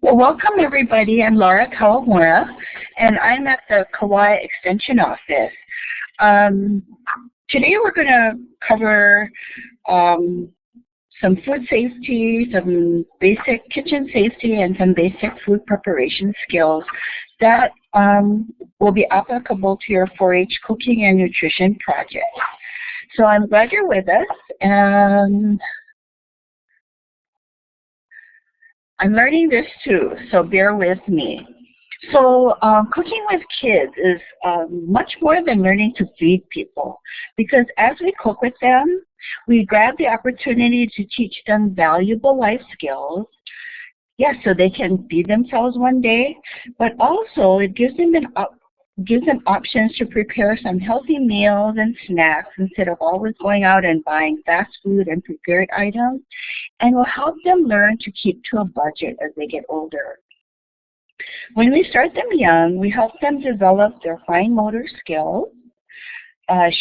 Well, welcome everybody. I'm Laura Kawamura, and I'm at the Kauai Extension Office. Today we're going to cover some food safety, some basic kitchen safety, and some basic food preparation skills that will be applicable to your 4-H cooking and nutrition project. So I'm glad you're with us, and I'm learning this too, so bear with me. So cooking with kids is much more than learning to feed people, because as we cook with them, we grab the opportunity to teach them valuable life skills. Yes, so they can feed themselves one day, but also it gives them options to prepare some healthy meals and snacks instead of always going out and buying fast food and prepared items, and will help them learn to keep to a budget as they get older. When we start them young, we help them develop their fine motor skills.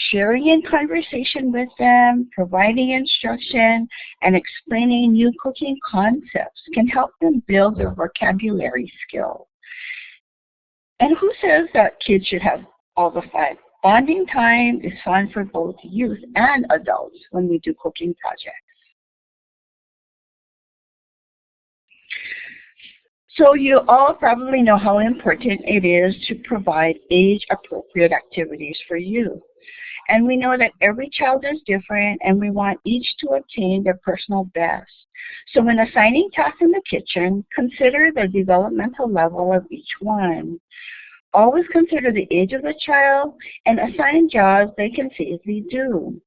Sharing in conversation with them, providing instruction, and explaining new cooking concepts can help them build their vocabulary skills. And who says that kids should have all the fun? Bonding time is fun for both youth and adults when we do cooking projects. So you all probably know how important it is to provide age-appropriate activities for youth. And we know that every child is different, and we want each to obtain their personal best. So when assigning tasks in the kitchen, consider the developmental level of each one. Always consider the age of the child and assign jobs they can safely do.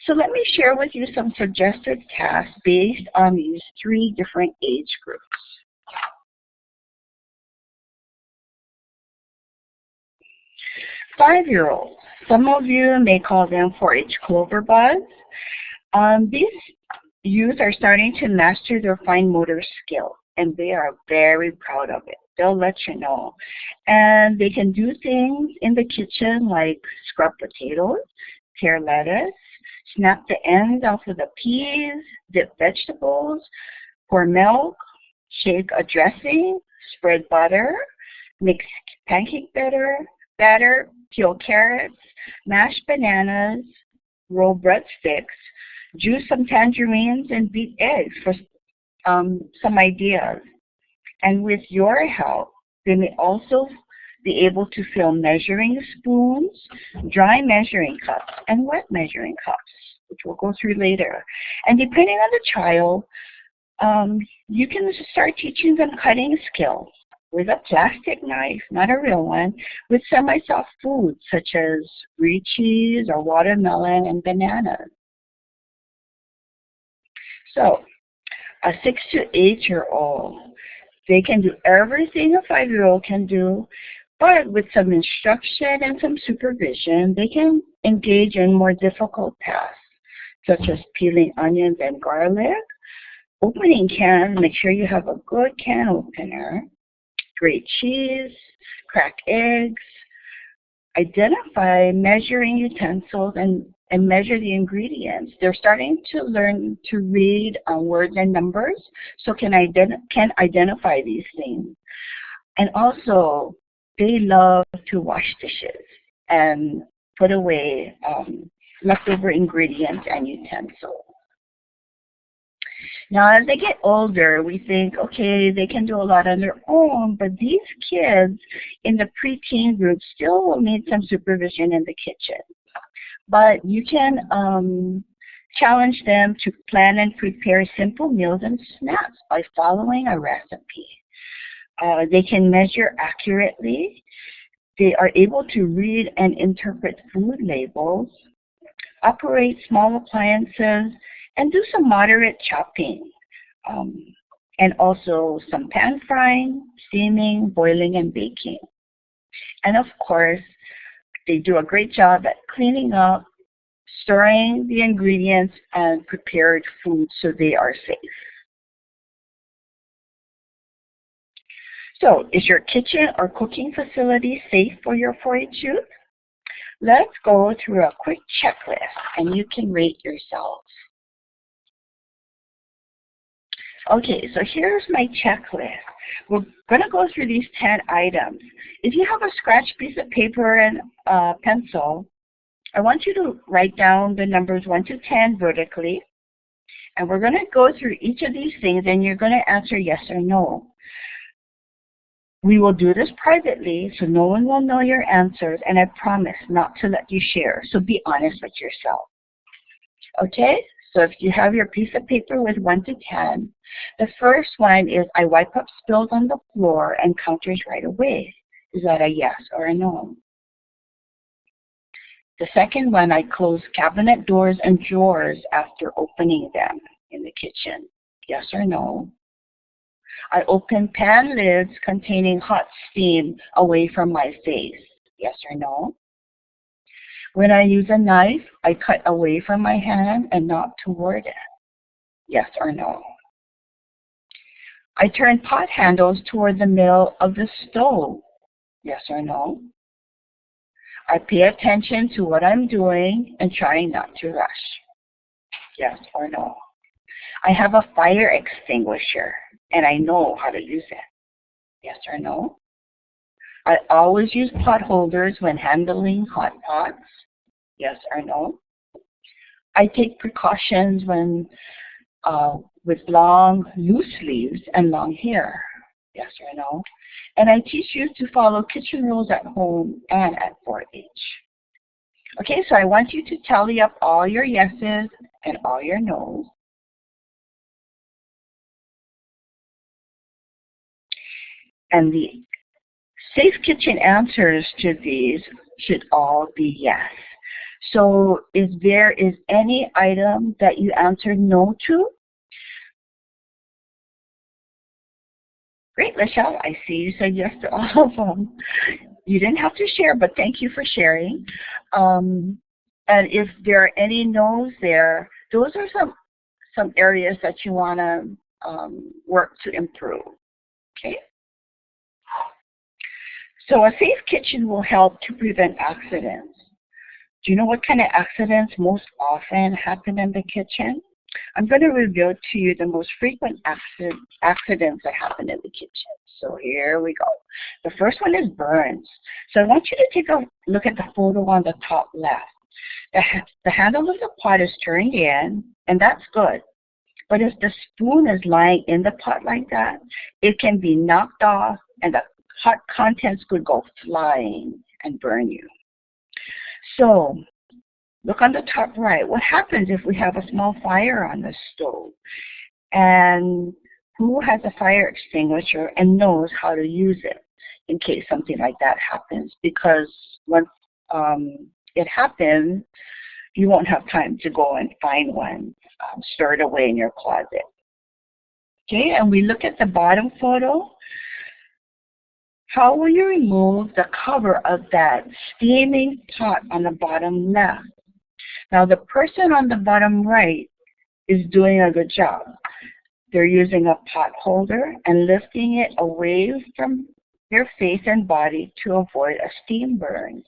So let me share with you some suggested tasks based on these 3 different age groups. Five-year-olds. Some of you may call them 4-H clover buds. These youth are starting to master their fine motor skills, and they are very proud of it. They'll let you know. And they can do things in the kitchen like scrub potatoes, pare lettuce, snap the ends off of the peas, dip vegetables, pour milk, shake a dressing, spread butter, mix pancake batter, peel carrots, mash bananas, roll breadsticks, juice some tangerines, and beat eggs for some ideas. And with your help, they may also be able to fill measuring spoons, dry measuring cups, and wet measuring cups, which we'll go through later. And depending on the child, you can start teaching them cutting skills with a plastic knife, not a real one, with semi-soft foods such as brie cheese or watermelon and bananas. So, a 6 to 8-year-old, they can do everything a 5-year-old can do, but with some instruction and some supervision, they can engage in more difficult tasks, such as peeling onions and garlic, opening cans. Make sure you have a good can opener, grate cheese, crack eggs, identify measuring utensils, and measure the ingredients. They're starting to learn to read words and numbers, so can identify these things. And also, they love to wash dishes and put away leftover ingredients and utensils. Now, as they get older, we think, okay, they can do a lot on their own, but these kids in the preteen group still will need some supervision in the kitchen. But you can challenge them to plan and prepare simple meals and snacks by following a recipe. They can measure accurately. They are able to read and interpret food labels, operate small appliances, and do some moderate chopping, and also some pan frying, steaming, boiling, and baking. And of course, they do a great job at cleaning up, storing the ingredients, and prepared food so they are safe. So, is your kitchen or cooking facility safe for your 4-H youth? Let's go through a quick checklist, and you can rate yourselves. Okay, so here's my checklist. We're going to go through these 10 items. If you have a scratch piece of paper and a pencil, I want you to write down the numbers 1 to 10 vertically. And we're going to go through each of these things and you're going to answer yes or no. We will do this privately so no one will know your answers, and I promise not to let you share. So be honest with yourself. Okay? So if you have your piece of paper with 1 to 10, the first one is I wipe up spills on the floor and counters right away. Is that a yes or a no? The second one, I close cabinet doors and drawers after opening them in the kitchen. Yes or no? I open pan lids containing hot steam away from my face. Yes or no? When I use a knife, I cut away from my hand and not toward it. Yes or no? I turn pot handles toward the middle of the stove. Yes or no? I pay attention to what I'm doing and try not to rush. Yes or no? I have a fire extinguisher and I know how to use it. Yes or no? I always use pot holders when handling hot pots. Yes or no? I take precautions when with long, loose sleeves and long hair. Yes or no? And I teach you to follow kitchen rules at home and at 4-H. Okay, so I want you to tally up all your yeses and all your nos. And the safe kitchen answers to these should all be yes. So if there is any item that you answered no to, great, Lachelle, I see you said yes to all of them. You didn't have to share, but thank you for sharing. And if there are any no's there, those are some areas that you want to work to improve. Okay? So a safe kitchen will help to prevent accidents. Do you know what kind of accidents most often happen in the kitchen? I'm going to reveal to you the most frequent accidents that happen in the kitchen. So here we go. The first one is burns. So I want you to take a look at the photo on the top left. The handle of the pot is turned in, and that's good. But if the spoon is lying in the pot like that, it can be knocked off and the hot contents could go flying and burn you. So look on the top right. What happens if we have a small fire on the stove? And who has a fire extinguisher and knows how to use it in case something like that happens? Because when it happens, you won't have time to go and find one stored away in your closet. Okay, and we look at the bottom photo. How will you remove the cover of that steaming pot on the bottom left? Now the person on the bottom right is doing a good job. They're using a pot holder and lifting it away from their face and body to avoid a steam burn.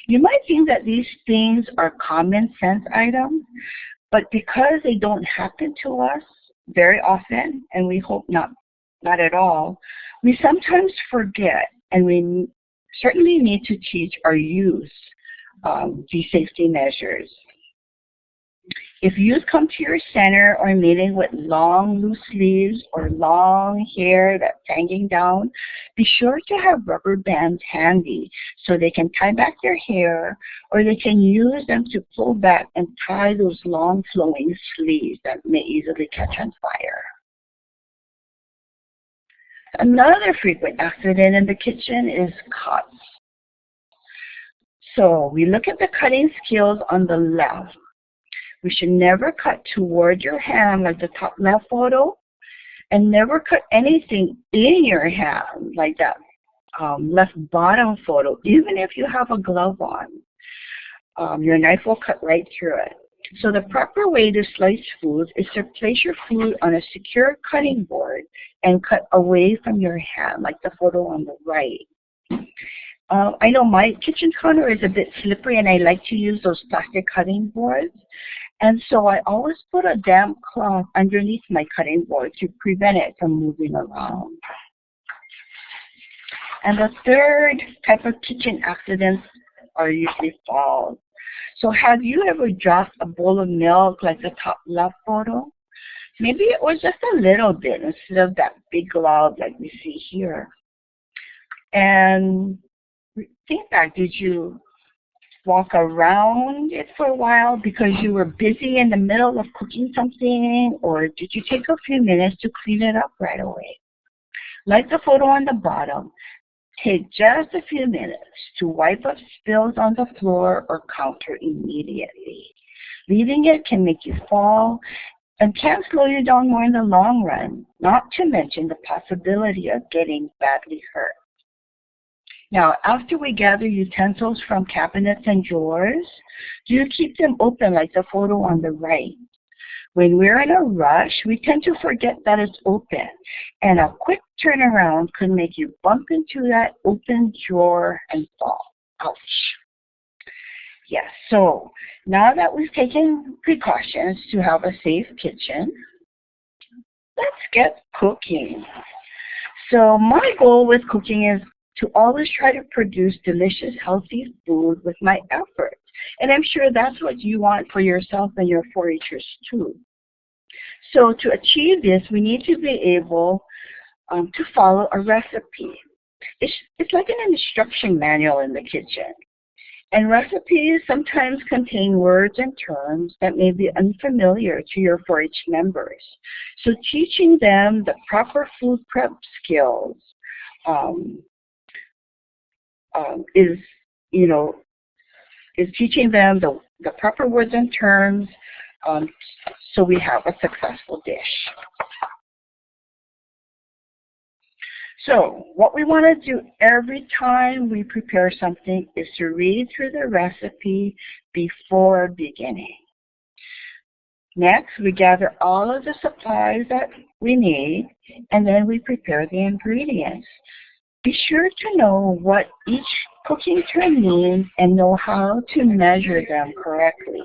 You might think that these things are common sense items, but because they don't happen to us very often, and we hope not at all, we sometimes forget, and we certainly need to teach or use these safety measures. If youth come to your center or meeting with long loose sleeves or long hair that's hanging down, be sure to have rubber bands handy so they can tie back their hair, or they can use them to pull back and tie those long flowing sleeves that may easily catch on fire. Another frequent accident in the kitchen is cuts. So we look at the cutting skills on the left. We should never cut toward your hand like the top left photo, and never cut anything in your hand like that left bottom photo, even if you have a glove on. Your knife will cut right through it. So the proper way to slice food is to place your food on a secure cutting board and cut away from your hand, like the photo on the right. I know my kitchen counter is a bit slippery, and I like to use those plastic cutting boards. And so I always put a damp cloth underneath my cutting board to prevent it from moving around. And the third type of kitchen accidents are usually falls. So have you ever dropped a bowl of milk like the top left photo? Maybe it was just a little bit instead of that big glob like we see here. And think back, did you walk around it for a while because you were busy in the middle of cooking something, or did you take a few minutes to clean it up right away? Like the photo on the bottom, take just a few minutes to wipe up spills on the floor or counter immediately. Leaving it can make you fall and can slow you down more in the long run, not to mention the possibility of getting badly hurt. Now, after we gather utensils from cabinets and drawers, do keep them open like the photo on the right. When we're in a rush, we tend to forget that it's open, and a quick turnaround could make you bump into that open drawer and fall. Ouch. Yes, so now that we've taken precautions to have a safe kitchen, let's get cooking. So my goal with cooking is to always try to produce delicious, healthy food with my efforts. And I'm sure that's what you want for yourself and your 4-Hers too. So to achieve this, we need to be able to follow a recipe. It's like an instruction manual in the kitchen. And recipes sometimes contain words and terms that may be unfamiliar to your 4-H members. So teaching them the proper food prep skills is teaching them the proper words and terms so we have a successful dish. So what we want to do every time we prepare something is to read through the recipe before beginning. Next, we gather all of the supplies that we need, and then we prepare the ingredients. Be sure to know what each cooking term means and know how to measure them correctly.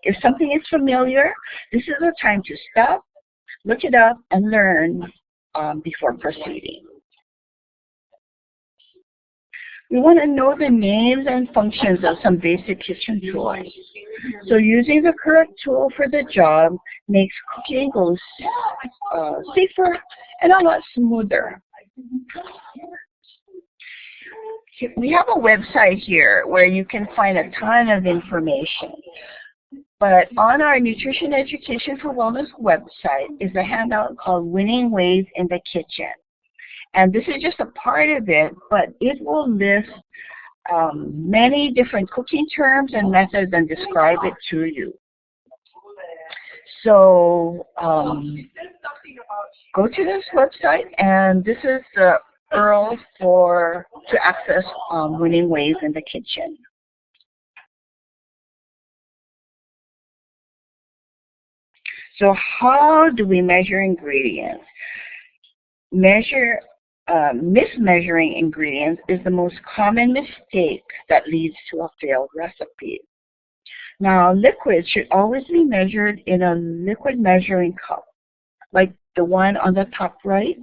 If something is familiar, this is the time to stop, look it up, and learn before proceeding. We want to know the names and functions of some basic kitchen tools. So using the correct tool for the job makes cooking go safer and a lot smoother. We have a website here where you can find a ton of information. But on our Nutrition Education for Wellness website is a handout called Winning Ways in the Kitchen. And this is just a part of it, but it will list many different cooking terms and methods and describe it to you. So go to this website, and this is the URL to access Winning Ways in the Kitchen. So how do we measure ingredients? Mismeasuring ingredients is the most common mistake that leads to a failed recipe. Now, liquids should always be measured in a liquid measuring cup, like the one on the top right.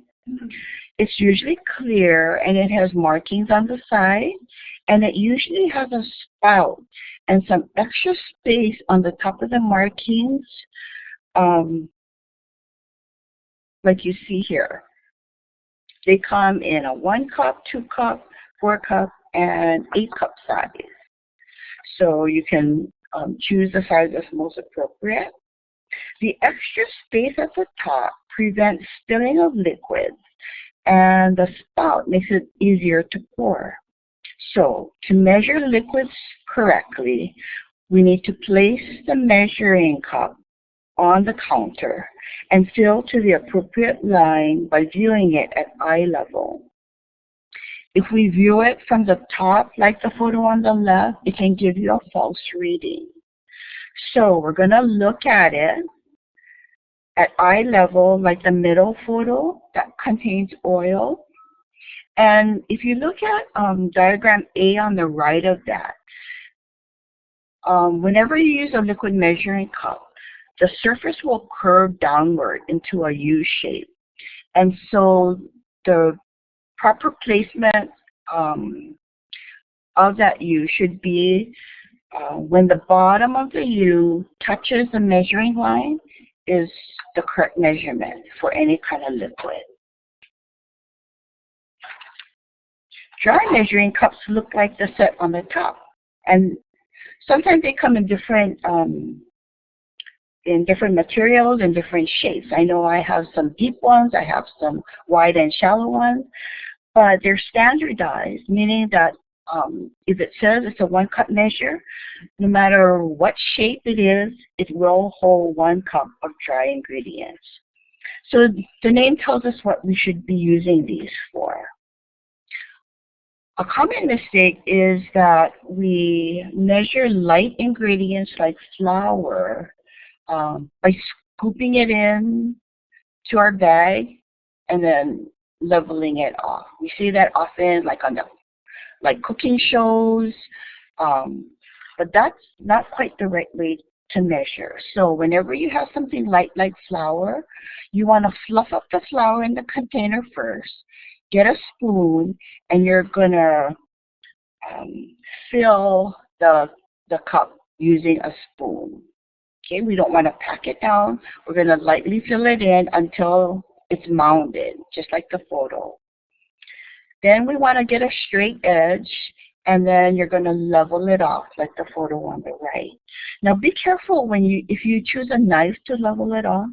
It's usually clear and it has markings on the side, and it usually has a spout and some extra space on the top of the markings, like you see here. They come in a 1 cup, 2 cup, 4 cup, and 8 cup size. So you can choose the size that's most appropriate. The extra space at the top prevents spilling of liquids, and the spout makes it easier to pour. So to measure liquids correctly, we need to place the measuring cup on the counter and fill to the appropriate line by viewing it at eye level. If we view it from the top, like the photo on the left, it can give you a false reading. So we're going to look at it at eye level, like the middle photo that contains oil. And if you look at diagram A on the right of that, whenever you use a liquid measuring cup, the surface will curve downward into a U shape. And so the proper placement of that U should be when the bottom of the U touches the measuring line is the correct measurement for any kind of liquid. Dry measuring cups look like the set on the top, and sometimes they come in different materials and different shapes. I know I have some deep ones, I have some wide and shallow ones, but they're standardized, meaning that if it says it's a 1 cup measure, no matter what shape it is, it will hold 1 cup of dry ingredients. So the name tells us what we should be using these for. A common mistake is that we measure light ingredients like flour by scooping it in to our bag and then leveling it off. We see that often like on the cooking shows, but that's not quite the right way to measure. So whenever you have something light like flour, you want to fluff up the flour in the container first, get a spoon, and you're going to fill the cup using a spoon. Okay, we don't want to pack it down. We're going to lightly fill it in until it's mounded, just like the photo. Then we want to get a straight edge, and then you're going to level it off like the photo on the right. Now be careful if you choose a knife to level it off,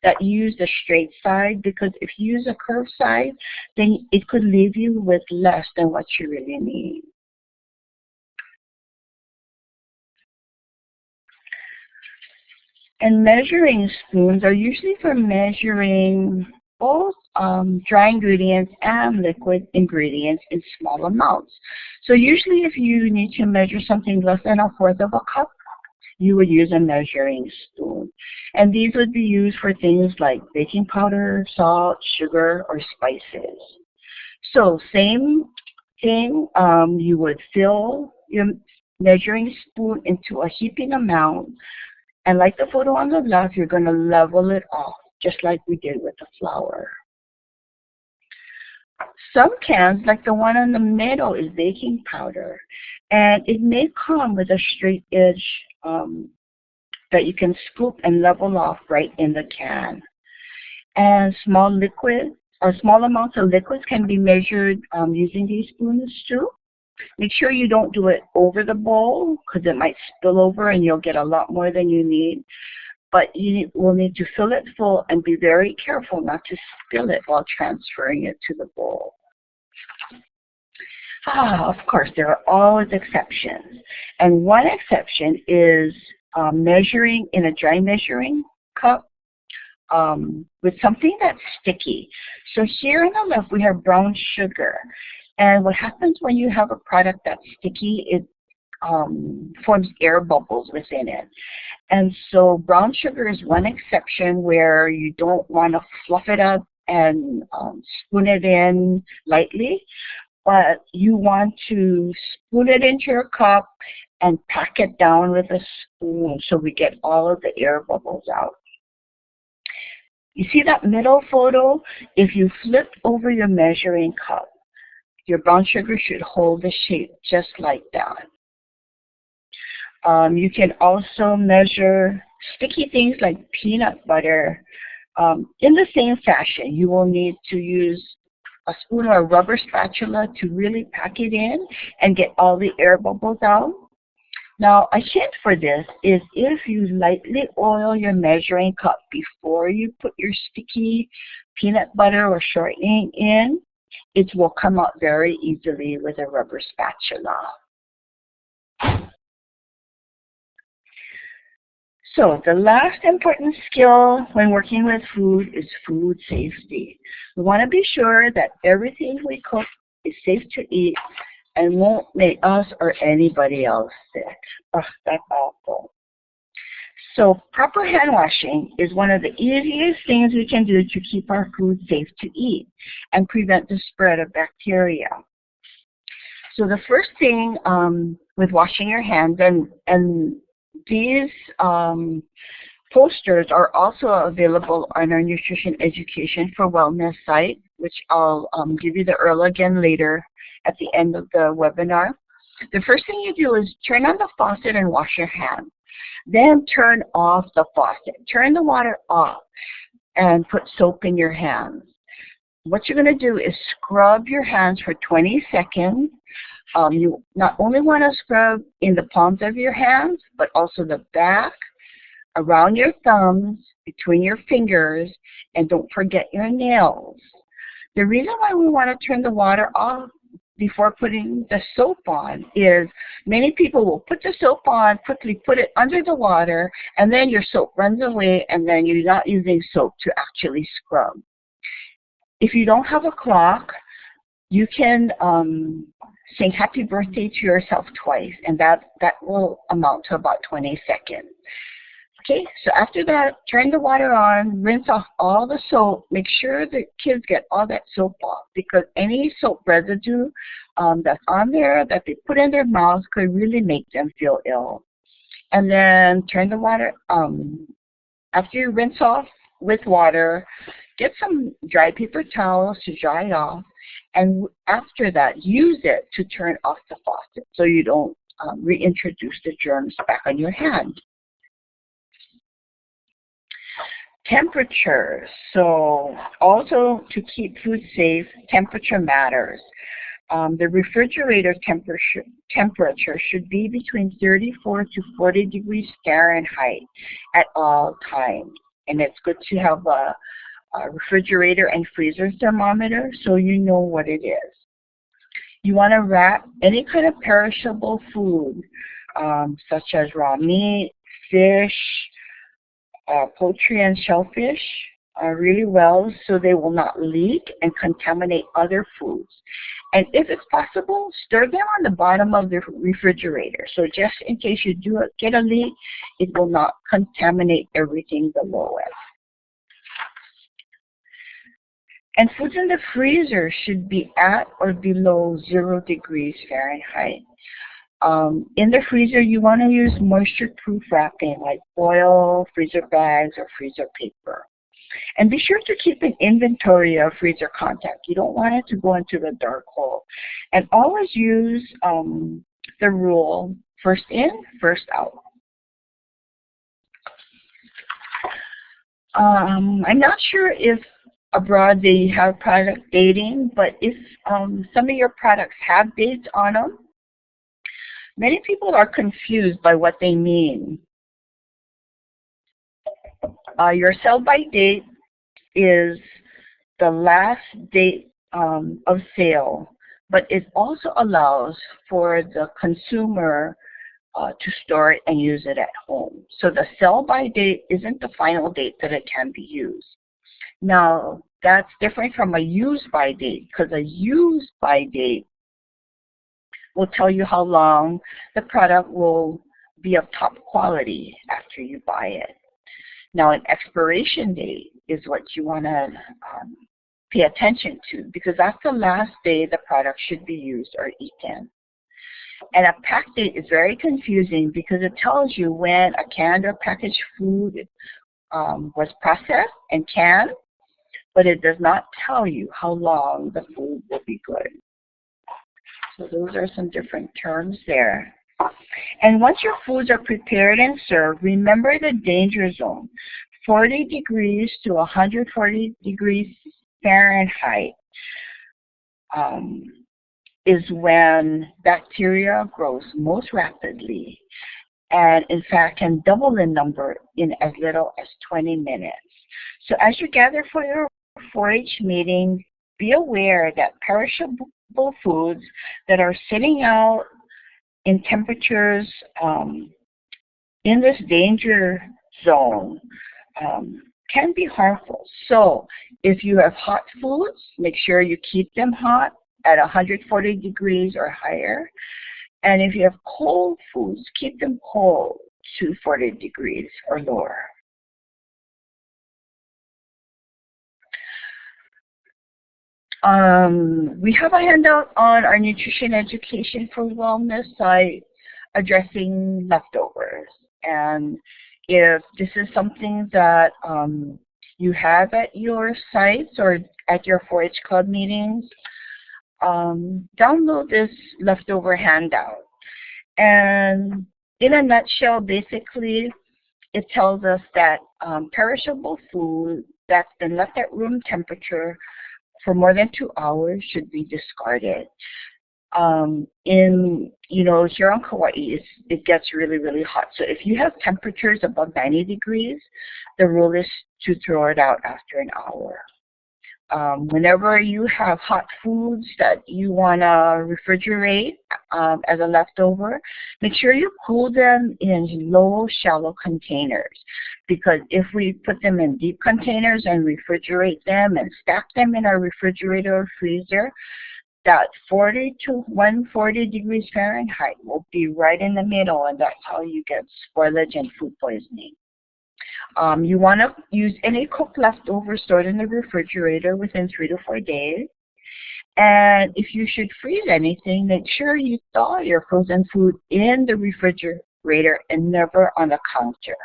that you use the straight side, because if you use a curved side, then it could leave you with less than what you really need. And measuring spoons are usually for measuring both dry ingredients and liquid ingredients in small amounts. So usually if you need to measure something less than 1/4 of a cup, you would use a measuring spoon. And these would be used for things like baking powder, salt, sugar, or spices. So same thing, you would fill your measuring spoon into a heaping amount, and like the photo on the left, you're going to level it off, just like we did with the flour. Some cans, like the one in the middle, is baking powder, and it may come with a straight edge that you can scoop and level off right in the can. And small amounts of liquids can be measured using these spoons too. Make sure you don't do it over the bowl, because it might spill over and you'll get a lot more than you need. But you will need to fill it full and be very careful not to spill it while transferring it to the bowl. Of course, there are always exceptions. And one exception is measuring in a dry measuring cup with something that's sticky. So here on the left, we have brown sugar. And what happens when you have a product that's sticky, it forms air bubbles within it. And so brown sugar is one exception where you don't want to fluff it up and spoon it in lightly, but you want to spoon it into your cup and pack it down with a spoon so we get all of the air bubbles out. You see that middle photo? If you flip over your measuring cup, your brown sugar should hold the shape just like that. You can also measure sticky things like peanut butter in the same fashion. You will need to use a spoon or a rubber spatula to really pack it in and get all the air bubbles out. Now, a hint for this is if you lightly oil your measuring cup before you put your sticky peanut butter or shortening in, it will come out very easily with a rubber spatula. So the last important skill when working with food is food safety. We want to be sure that everything we cook is safe to eat and won't make us or anybody else sick. Oh, that's awful. So proper hand washing is one of the easiest things we can do to keep our food safe to eat and prevent the spread of bacteria. So the first thing with washing your hands, and these posters are also available on our Nutrition Education for Wellness site, which I'll give you the URL again later at the end of the webinar. The first thing you do is turn on the faucet and wash your hands. Then turn off the faucet. Turn the water off and put soap in your hands. What you're going to do is scrub your hands for 20 seconds. You not only want to scrub in the palms of your hands, but also the back, around your thumbs, between your fingers, and don't forget your nails. The reason why we want to turn the water off before putting the soap on is many people will put the soap on, quickly put it under the water, and then your soap runs away, and then you're not using soap to actually scrub. If you don't have a clock, you can sing happy birthday to yourself twice, and that will amount to about 20 seconds. Okay, so after that, turn the water on, rinse off all the soap. Make sure the kids get all that soap off, because any soap residue that's on there that they put in their mouths could really make them feel ill. And then turn the water, after you rinse off with water, get some dry paper towels to dry it off. And after that, use it to turn off the faucet so you don't reintroduce the germs back on your hand. Temperature. So also to keep food safe, temperature matters. The refrigerator temperature should be between 34 to 40 degrees Fahrenheit at all times. And it's good to have a refrigerator and freezer thermometer so you know what it is. You want to wrap any kind of perishable food, such as raw meat, fish, poultry, and shellfish really well so they will not leak and contaminate other foods. And if it's possible, stir them on the bottom of the refrigerator. So just in case you do get a leak, it will not contaminate everything below it. And foods in the freezer should be at or below 0 degrees Fahrenheit. In the freezer, you want to use moisture-proof wrapping like foil, freezer bags, or freezer paper. And be sure to keep an inventory of freezer contact. You don't want it to go into the dark hole. And always use the rule, first in, first out. I'm not sure if abroad they have product dating, but if some of your products have dates on them, many people are confused by what they mean. Your sell-by date is the last date of sale, but it also allows for the consumer to store it and use it at home. So the sell-by date isn't the final date that it can be used. Now, that's different from a use-by date, because a use-by date will tell you how long the product will be of top quality after you buy it. Now, an expiration date is what you want to pay attention to, because that's the last day the product should be used or eaten. And a pack date is very confusing because it tells you when a canned or packaged food was processed and canned, but it does not tell you how long the food will be good. So those are some different terms there. And once your foods are prepared and served, remember the danger zone. 40 degrees to 140 degrees Fahrenheit is when bacteria grows most rapidly, and in fact can double in number in as little as 20 minutes. So as you gather for your 4-H meeting, be aware that perishable foods that are sitting out in temperatures in this danger zone can be harmful. So if you have hot foods, make sure you keep them hot at 140 degrees or higher. And if you have cold foods, keep them cold to 40 degrees or lower. We have a handout on our Nutrition Education for Wellness site addressing leftovers. And if this is something that you have at your sites or at your 4-H club meetings, download this leftover handout. And in a nutshell, basically, it tells us that perishable food that's been left at room temperature for more than 2 hours should be discarded. Here on Kauai, it gets really, really hot. So if you have temperatures above 90 degrees, the rule is to throw it out after an hour. Whenever you have hot foods that you want to refrigerate as a leftover, make sure you cool them in low, shallow containers. Because if we put them in deep containers and refrigerate them and stack them in our refrigerator or freezer, that 40 to 140 degrees Fahrenheit will be right in the middle, and that's how you get spoilage and food poisoning. You want to use any cooked leftovers stored in the refrigerator within 3 to 4 days. And if you should freeze anything, make sure you thaw your frozen food in the refrigerator and never on the counter.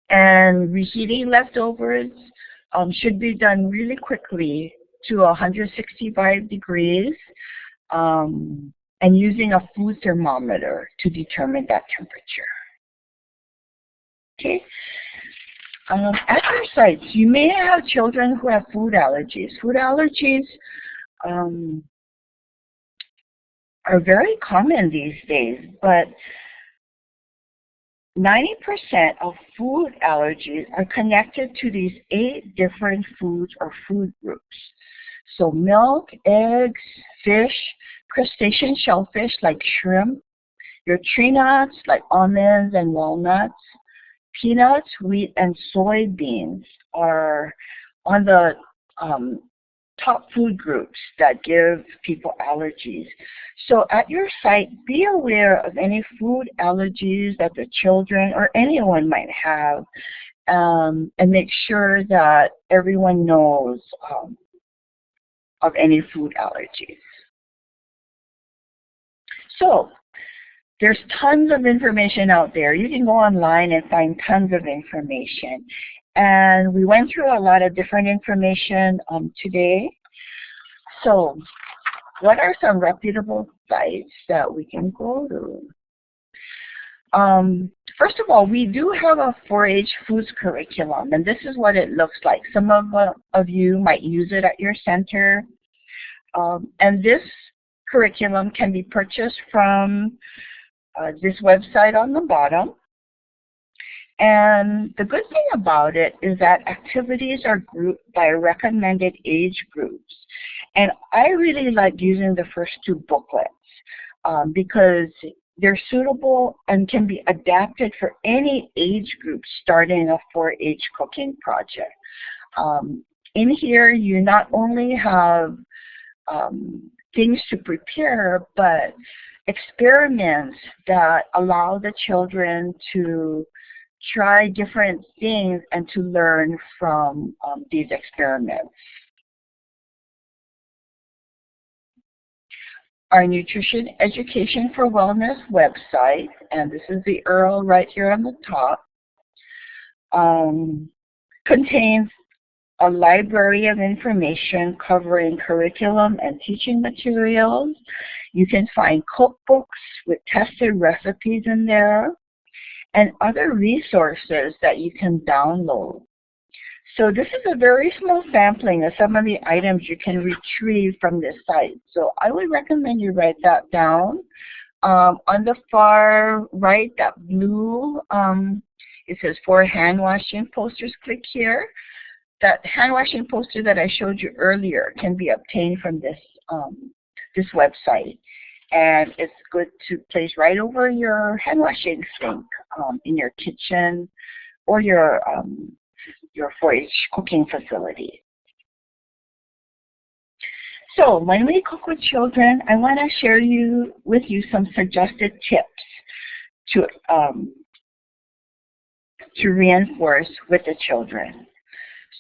And reheating leftovers should be done really quickly to 165 degrees and using a food thermometer to determine that temperature. Okay. At your sites, you may have children who have food allergies. Food allergies are very common these days, but 90% of food allergies are connected to these 8 different foods or food groups. So milk, eggs, fish, crustacean shellfish like shrimp, your tree nuts like almonds and walnuts, peanuts, wheat, and soybeans are on the top food groups that give people allergies. So at your site, be aware of any food allergies that the children or anyone might have, and make sure that everyone knows of any food allergies. So there's tons of information out there. You can go online and find tons of information. And we went through a lot of different information today. So what are some reputable sites that we can go to? First of all, we do have a 4-H foods curriculum, and this is what it looks like. Some of you might use it at your center. And this curriculum can be purchased from this website on the bottom. And the good thing about it is that activities are grouped by recommended age groups. And I really like using the first 2 booklets because they're suitable and can be adapted for any age group starting a 4-H cooking project. In here, you not only have things to prepare, but experiments that allow the children to try different things and to learn from these experiments. Our Nutrition Education for Wellness website, and this is the URL right here on the top, contains a library of information covering curriculum and teaching materials. You can find cookbooks with tested recipes in there and other resources that you can download. So this is a very small sampling of some of the items you can retrieve from this site. So I would recommend you write that down. On the far right, that blue, it says for hand washing posters, click here. That hand washing poster that I showed you earlier can be obtained from this, this website. And it's good to place right over your hand washing sink in your kitchen or your 4-H cooking facility. So when we cook with children, I want to share with you some suggested tips to reinforce with the children.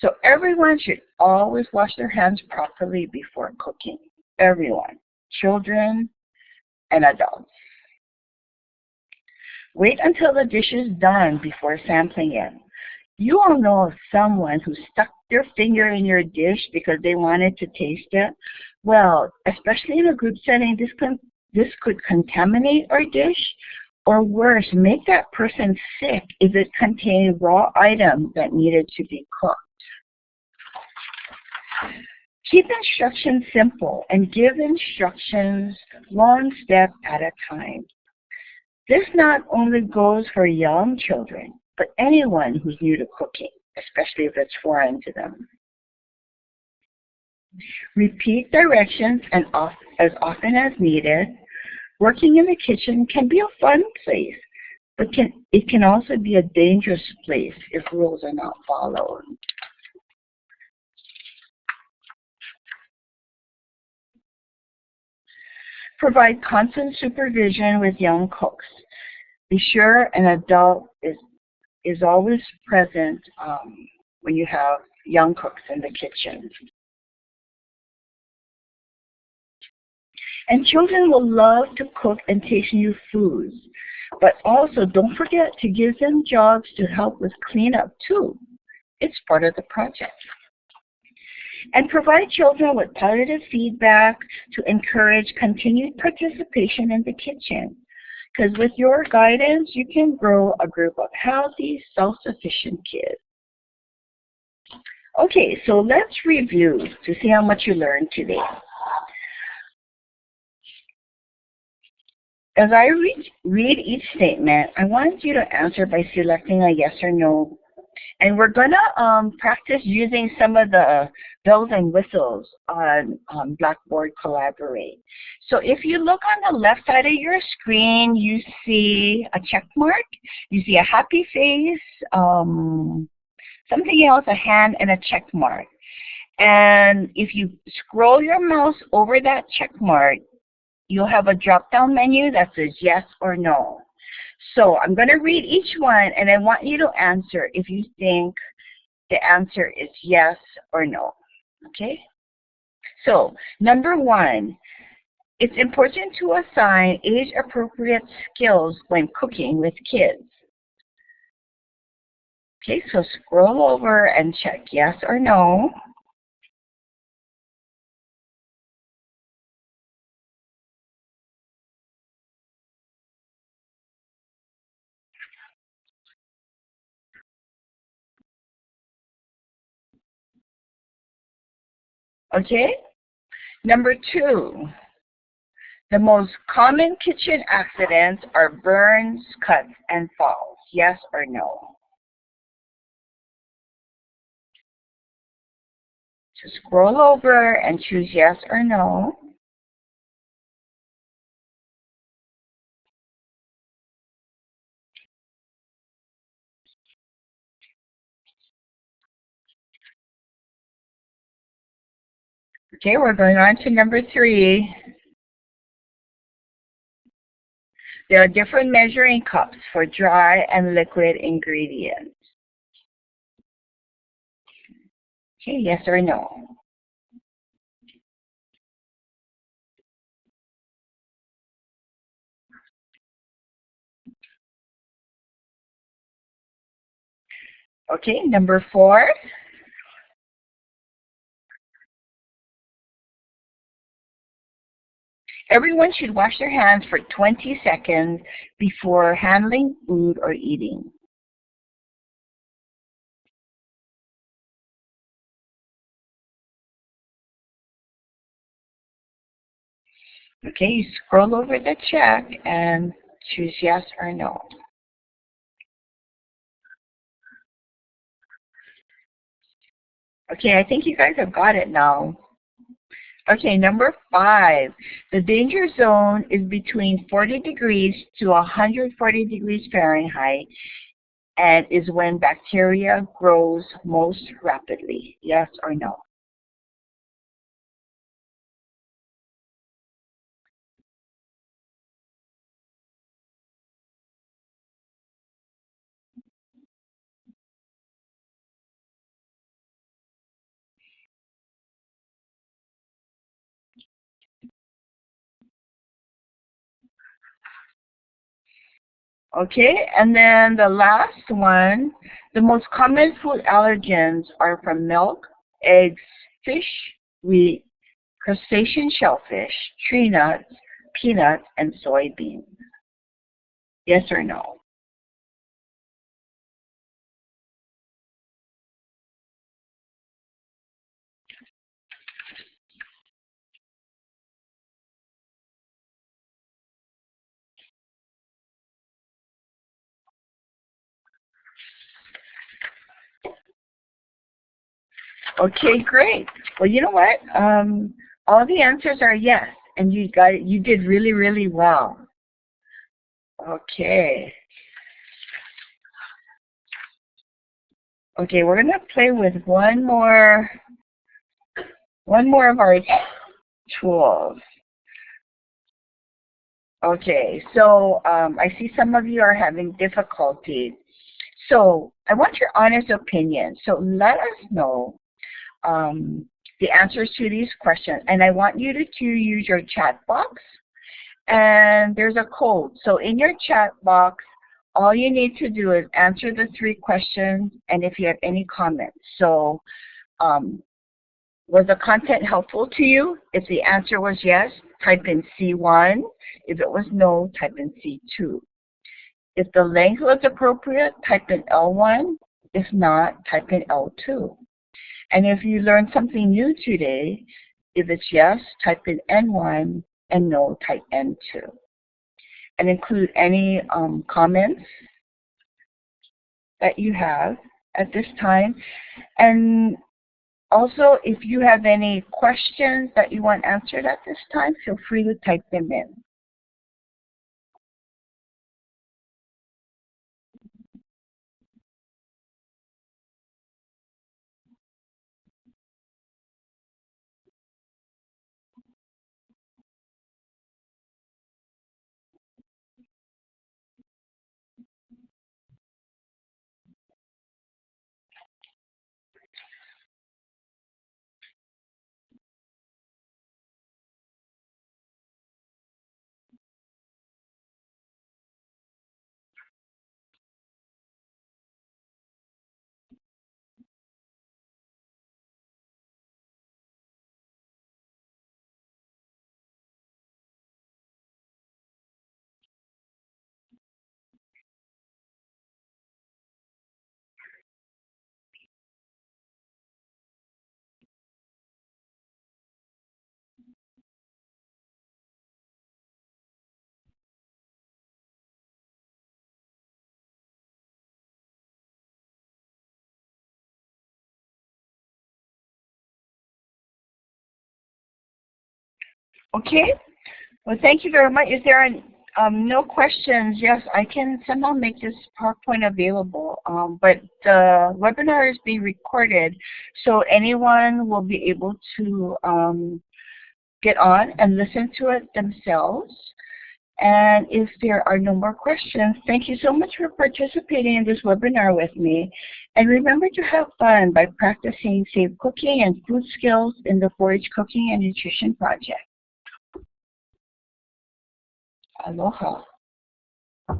So everyone should always wash their hands properly before cooking. Everyone, children and adults. Wait until the dish is done before sampling it. You all know of someone who stuck their finger in your dish because they wanted to taste it. Well, especially in a group setting, this could contaminate our dish, or worse, make that person sick if it contained raw items that needed to be cooked. Keep instructions simple and give instructions one step at a time. This not only goes for young children, but anyone who's new to cooking, especially if it's foreign to them. Repeat directions as often as needed. Working in the kitchen can be a fun place, but it can also be a dangerous place if rules are not followed. Provide constant supervision with young cooks. Be sure an adult is always present when you have young cooks in the kitchen. And children will love to cook and taste new foods. But also, don't forget to give them jobs to help with cleanup too. It's part of the project. And provide children with positive feedback to encourage continued participation in the kitchen. Because with your guidance, you can grow a group of healthy, self-sufficient kids. Okay, so let's review to see how much you learned today. As I read each statement, I want you to answer by selecting a yes or no. And we're going to practice using some of the bells and whistles on Blackboard Collaborate. So if you look on the left side of your screen, you see a check mark, you see a happy face, something else, a hand, and a check mark. And if you scroll your mouse over that check mark, you'll have a drop-down menu that says yes or no. So I'm going to read each one, and I want you to answer if you think the answer is yes or no. Okay? So, number 1, it's important to assign age-appropriate skills when cooking with kids. Okay, so scroll over and check yes or no. Okay? Number 2, the most common kitchen accidents are burns, cuts, and falls. Yes or no? So scroll over and choose yes or no. Okay, we're going on to number 3. There are different measuring cups for dry and liquid ingredients. Okay, yes or no? Okay, number 4. Everyone should wash their hands for 20 seconds before handling food or eating. Okay, you scroll over the check and choose yes or no. Okay, I think you guys have got it now. Okay, number 5. The danger zone is between 40 degrees to 140 degrees Fahrenheit and is when bacteria grows most rapidly. Yes or no? Okay, and then the last one, the most common food allergens are from milk, eggs, fish, wheat, crustacean shellfish, tree nuts, peanuts, and soybeans. Yes or no? Okay, great. Well, you know what? All the answers are yes, and you did really, really well. Okay. Okay, we're gonna play with one more of our tools. Okay, so I see some of you are having difficulty. So I want your honest opinion. So let us know the answers to these questions. And I want you to use your chat box. And there's a code. So in your chat box, all you need to do is answer the 3 questions and if you have any comments. So was the content helpful to you? If the answer was yes, type in C1. If it was no, type in C2. If the length was appropriate, type in L1. If not, type in L2. And if you learned something new today, if it's yes, type in N1, and no, type N2. And include any comments that you have at this time. And also, if you have any questions that you want answered at this time, feel free to type them in. Okay. Well, thank you very much. Is there no questions? Yes, I can somehow make this PowerPoint available, but the webinar is being recorded, so anyone will be able to get on and listen to it themselves. And if there are no more questions, thank you so much for participating in this webinar with me. And remember to have fun by practicing safe cooking and food skills in the 4-H Cooking and Nutrition Project. Aloha.